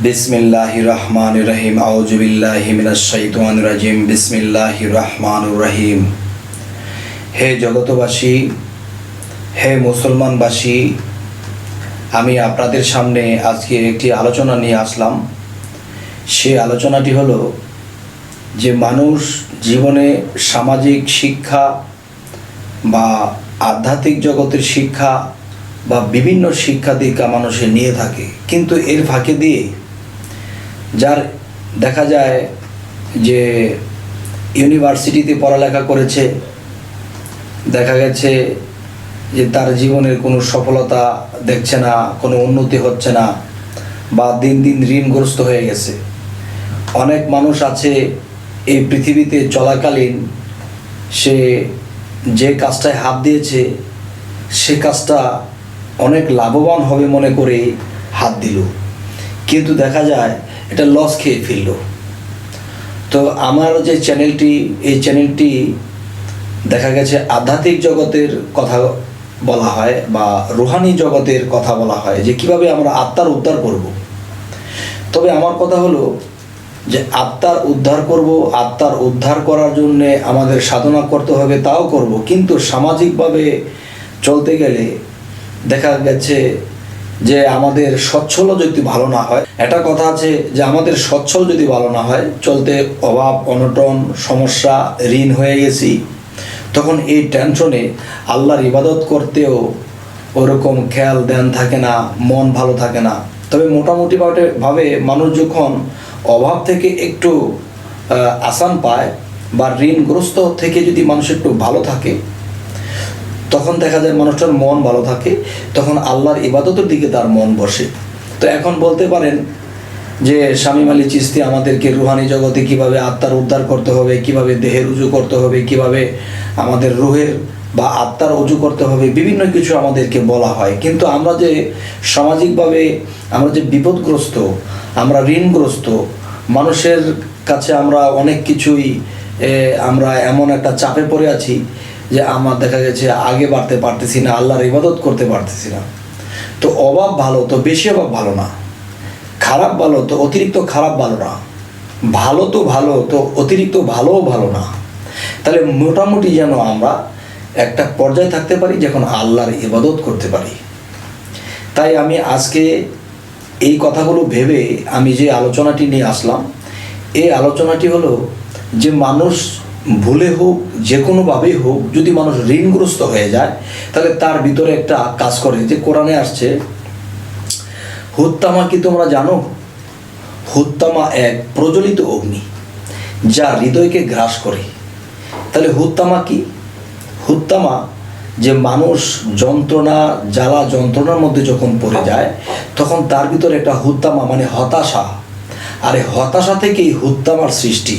বিসমিল্লাহির রহমানির রহিম। আউযু বিল্লাহি মিনাশ শাইতানির রাজিম। বিসমিল্লাহির রহমানির রহিম। হে জগতবাসী, হে মুসলমানবাসী, আমি আপনাদের সামনে আজকে একটি আলোচনা নিয়ে আসলাম। সেই আলোচনাটি হলো যে মানুষ জীবনে সামাজিক শিক্ষা বা আধ্যাত্মিক জগতের শিক্ষা বা বিভিন্ন শিক্ষা দীক্ষা মানুষের নিয়ে থাকে, কিন্তু এর ফাঁকে দিয়ে যার দেখা যায় যে ইউনিভার্সিটিতে পড়ালেখা করেছে, দেখা গেছে যে তার জীবনের কোনো সফলতা দেখছে না, কোনো উন্নতি হচ্ছে না, বা দিন দিন ঋণগ্রস্ত হয়ে গেছে। অনেক মানুষ আছে এই পৃথিবীতে চলাকালীন সে যে কাজটায় হাত দিয়েছে সে কাজটা অনেক লাভবান হবে মনে করে হাত দিল, কিন্তু দেখা যায় এটা লস খেয়ে ফেলল। তো আমার যে চ্যানেলটি, এই চ্যানেলটি দেখা গেছে আধ্যাত্মিক জগতের কথা বলা হয় বা রুহানি জগতের কথা বলা হয়, যে কিভাবে আমরা আত্মার উদ্ধার করব। তবে আমার কথা হলো যে আত্মার উদ্ধার করব, আত্মার উদ্ধার করার জন্যে আমাদের সাধনা করতে হবে, তাও করব, কিন্তু সামাজিকভাবে চলতে গেলে দেখা গেছে যে আমাদের সচ্ছল যদি ভালো না হয়, একটা কথা আছে যে আমাদের সচ্ছল যদি ভালো না হয়, চলতে অভাব অনটন সমস্যা ঋণ হয়ে গেছি, তখন এই টেনশনে আল্লাহর ইবাদত করতেও ওরকম খেয়াল ধ্যান থাকে না, মন ভালো থাকে না। তবে মোটামুটি ভাবে মানুষ যখন অভাব থেকে একটু আসান পায় বা ঋণগ্রস্ত থেকে যদি মানুষ একটু ভালো থাকে, তখন দেখা যায় মানুষটার মন ভালো থাকে, তখন আল্লাহর ইবাদতের দিকে তার মন বসে। তো এখন বলতে পারেন যে শামীম আলী চিশতি আমাদেরকে রুহানি জগতে কিভাবে আত্মার উদ্ধার করতে হবে, কিভাবে দেহের উজু করতে হবে, কিভাবে আমাদের রুহের বা আত্মার উজু করতে হবে, বিভিন্ন কিছু আমাদেরকে বলা হয়। কিন্তু আমরা যে সামাজিকভাবে আমরা যে বিপদগ্রস্ত, আমরা ঋণগ্রস্ত, মানুষের কাছে আমরা অনেক কিছুই আমরা এমন একটা চাপে পড়ে আছি যে আমার দেখা গেছে আগে বাড়তে পারতেছি না, আল্লাহর ইবাদত করতে পারতেছি না। তো অভাব ভালো তো বেশি অভাব ভালো না, খারাপ ভালো তো অতিরিক্ত খারাপ ভালো না, ভালো তো ভালো তো অতিরিক্ত ভালোও ভালো না। তাহলে মোটামুটি যেন আমরা একটা পর্যায়ে থাকতে পারি যখন আল্লাহর ইবাদত করতে পারি। তাই আমি আজকে এই কথাগুলো ভেবে আমি যে আলোচনাটি নিয়ে আসলাম, এই আলোচনাটি হলো যে মানুষ ভুলে হোক যে কোনোভাবেই হোক, যদি মানুষ ঋণগ্রস্ত হয়ে যায় তাহলে তার ভিতরে একটা কাজ করে, যে কোরআনে আসছে হুত্তামা কি তোমরা জানো? হুত্তামা এক প্রজ্বলিত অগ্নি যা হৃদয়কে গ্রাস করে। তাহলে হুত্তামা কি? হুত্তামা যে মানুষ যন্ত্রণা জ্বালা যন্ত্রণার মধ্যে যখন পড়ে যায় তখন তার ভিতরে একটা হুত্তামা মানে হতাশা, আর এই হতাশা থেকেই হুত্তামার সৃষ্টি।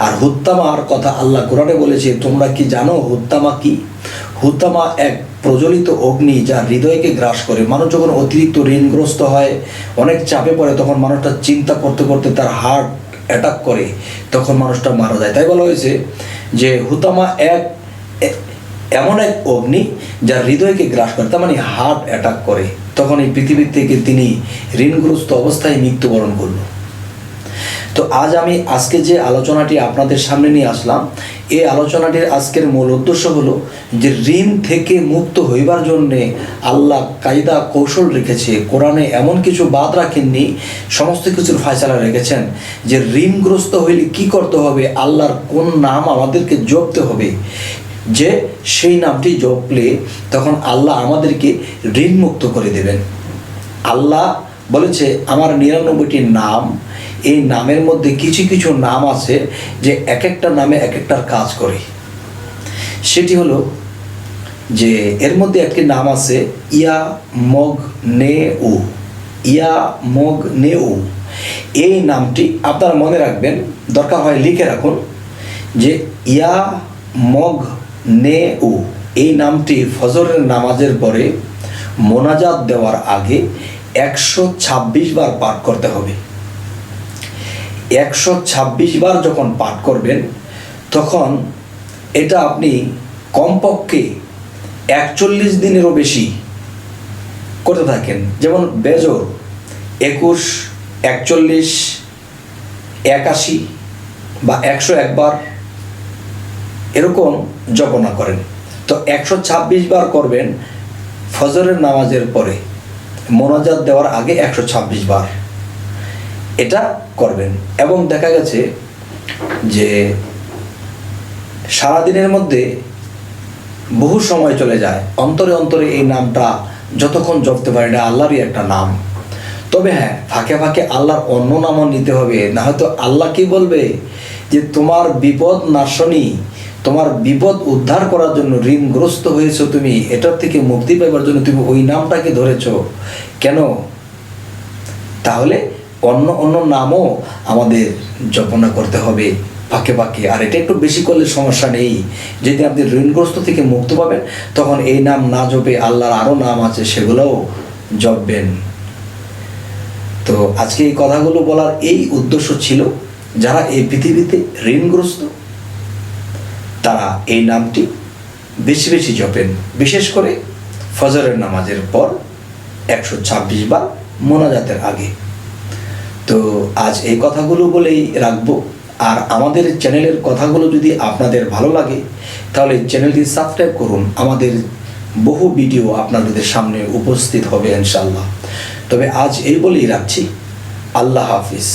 আর হুত্তামার কথা আল্লাহ কোরআনে বলেছে, তোমরা কি জানো হুত্তামা কি? হুত্তামা এক প্রজ্বলিত অগ্নি যা হৃদয়কে গ্রাস করে। মানুষ যখন অতিরিক্ত ঋণগ্রস্ত হয়, অনেক চাপে পড়ে, তখন মানুষটা চিন্তা করতে করতে তার হার্ট অ্যাটাক করে, তখন মানুষটা মারা যায়। তাই বলা হয়েছে যে হুত্তামা এক এমন এক অগ্নি যা হৃদয়কে গ্রাস করে, তার মানে হার্ট অ্যাটাক করে, তখন এই পৃথিবীর থেকে তিনি ঋণগ্রস্ত অবস্থায় মৃত্যুবরণ করল। তো আজ আমি আজকে যে আলোচনাটি আপনাদের সামনে নিয়ে আসলাম, এই আলোচনাটির আজকের মূল উদ্দেশ্য হলো যে ঋণ থেকে মুক্ত হইবার জন্যে আল্লাহ কায়দা কৌশল রেখেছে। কোরআনে এমন কিছু বাদ রাখেননি, সমস্ত কিছুর ফায়সালা রেখেছেন যে ঋণগ্রস্ত হইলে কি করতে হবে, আল্লাহর কোন নাম আমাদেরকে জপতে হবে, যে সেই নামটি জপলে তখন আল্লাহ আমাদেরকে ঋণ মুক্ত করে দেবেন। আল্লাহ বলেছে আমার ৯৯টি নাম, এই নামের মধ্যে কিছু কিছু নাম আছে যে এক একটা নামে এক একটার কাজ করে। সেটি হলো যে এর মধ্যে একটি নাম আছে ইয়া মগ নে উ, ইয়া মগ নে উ। এই নামটি আপনারা মনে রাখবেন, দরকার হয় লিখে রাখুন, যে ইয়া মগ নে উ। এই নামটি ফজরের নামাজের পরে মোনাজাত দেওয়ার আগে ১২৬ বার পাঠ করতে হবে। ১২৬ বার যখন পাঠ করবেন তখন এটা আপনি কমপক্ষে ৪১ দিনেরও বেশি করতে থাকেন। যেমন বেজোর ২১, 41, 81 বা 101 বার এরকম জপনা করেন। তো 126 বার করবেন ফজরের নামাজের পরে, মোনাজাত দেওয়ার আগে 126 বার এটা করবেন। এবং দেখা গেছে যে সারাদিনের মধ্যে বহু সময় চলে যায়, অন্তরে অন্তরে এই নামটা যতক্ষণ জপতে পারে, এটা আল্লাহরই একটা নাম। তবে হ্যাঁ, ফাঁকে ফাঁকে আল্লাহর অন্য নামও নিতে হবে, না হয়তো আল্লাহ কি বলবে যে তোমার বিপদ নাশনী, তোমার বিপদ উদ্ধার করার জন্য, ঋণগ্রস্ত হয়েছো তুমি, এটার থেকে মুক্তি পাইবার জন্য তুমি ওই নামটাকে ধরেছো কেন? তাহলে অন্য অন্য নামও আমাদের জপনা করতে হবে ফাঁকে ফাঁকে। আর এটা একটু বেশি করলে সমস্যা নেই, যদি আপনি ঋণগ্রস্ত থেকে মুক্ত পাবেন তখন এই নাম না জপে আল্লাহর আরও নাম আছে সেগুলোও জপবেন। তো আজকে এই কথাগুলো বলার এই উদ্দেশ্য ছিল, যারা এই পৃথিবীতে ঋণগ্রস্ত তারা এই নামটি বেশি বেশি জপেন, বিশেষ করে ফজরের নামাজের পর 126 বার মোনাজাতের আগে। তো আজ এই কথাগুলো বলেই রাখবো। আর আমাদের চ্যানেলের কথাগুলো যদি আপনাদের ভালো লাগে তাহলে চ্যানেলটি সাবস্ক্রাইব করুন, আমাদের বহু ভিডিও আপনাদের সামনে উপস্থিত হবে ইনশাআল্লাহ। তবে আজ এই বলেই রাখছি, আল্লাহ হাফিজ।